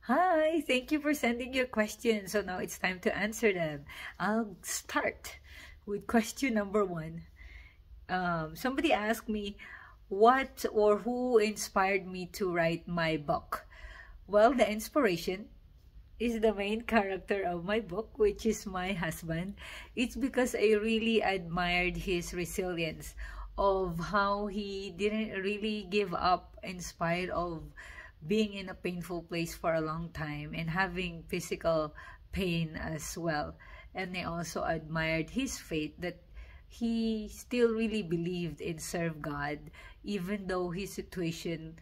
Hi, thank you for sending your questions. So now it's time to answer them. I'll start with question number one. Somebody asked me what or who inspired me to write my book. Well, the inspiration is the main character of my book, which is my husband. It's because I really admired his resilience of how he didn't really give up in spite of being in a painful place for a long time and having physical pain as well. And I also admired his faith that he still really believed and served God, even though his situation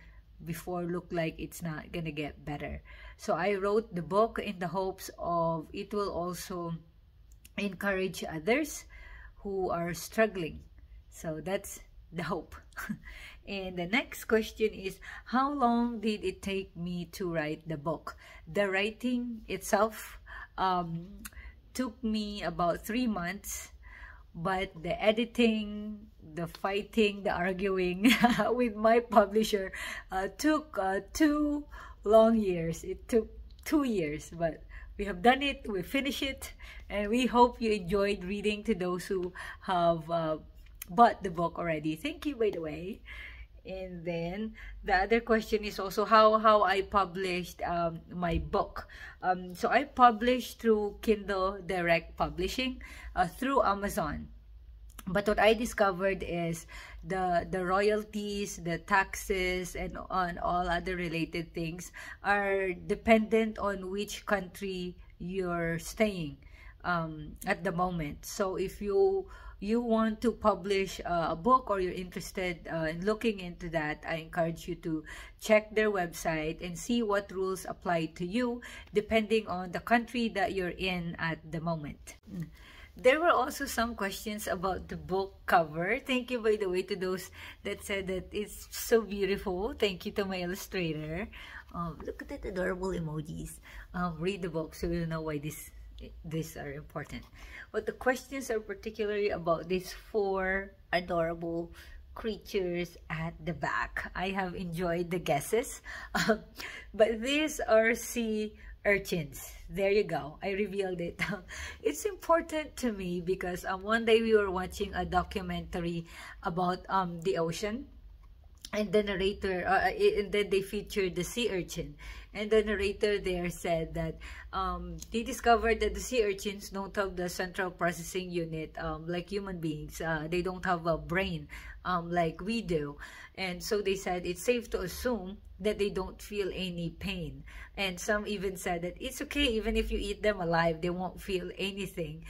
before looked like it's not gonna get better. So I wrote the book in the hopes of it will also encourage others who are struggling. So that's the hope. And the next question is, how long did it take me to write the book? The writing itself took me about 3 months, but the editing, the fighting, the arguing with my publisher took 2 long years. It took 2 years, but we have done it, we finished it, and we hope you enjoyed reading to those who have bought the book already. Thank you, by the way. And then the other question is also how I published my book. So I published through Kindle Direct Publishing through Amazon. But what I discovered is the royalties, the taxes, and on all other related things are dependent on which country you're staying at the moment. So if you want to publish a book or you're interested in looking into that, I encourage you to check their website and see what rules apply to you depending on the country that you're in at the moment. There were also some questions about the book cover. Thank you, by the way, to those that said that it's so beautiful. Thank you to my illustrator. Look at the adorable emojis. Read the book so you'll know why these are important. But the questions are particularly about these 4 adorable creatures at the back. I have enjoyed the guesses. But these are sea urchins. There you go. I revealed it. It's important to me because one day we were watching a documentary about the ocean. And the narrator, and then they featured the sea urchin. And the narrator there said that they discovered that the sea urchins don't have the central processing unit like human beings. They don't have a brain like we do. And so they said it's safe to assume that they don't feel any pain. And some even said that it's okay, even if you eat them alive, they won't feel anything.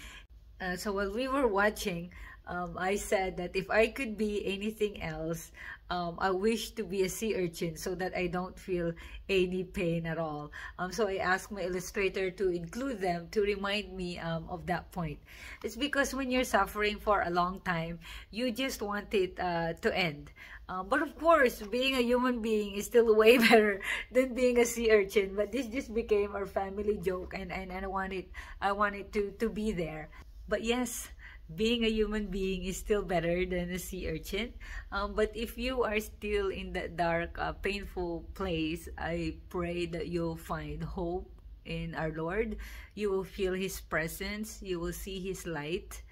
So while we were watching, I said that if I could be anything else, I wish to be a sea urchin so that I don't feel any pain at all. So I asked my illustrator to include them to remind me of that point. It's because when you're suffering for a long time, you just want it to end. But of course, being a human being is still way better than being a sea urchin. But this just became our family joke, and I wanted to be there. But yes, being a human being is still better than a sea urchin. But if you are still in that dark, painful place, I pray that you'll find hope in our Lord. You will feel His presence. You will see His light.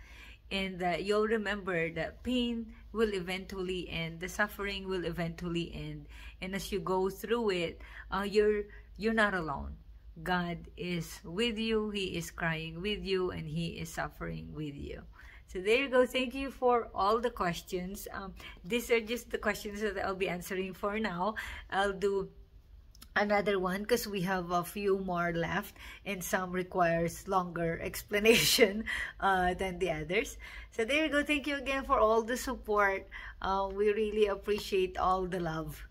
And that you'll remember that pain will eventually end. The suffering will eventually end. And as you go through it, you're not alone. God is with you. He is crying with you, and He is suffering with you. So there you go. Thank you for all the questions. These are just the questions that I'll be answering for now. I'll do another one because we have a few more left, and some requires longer explanation than the others. So there you go. Thank you again for all the support. We really appreciate all the love.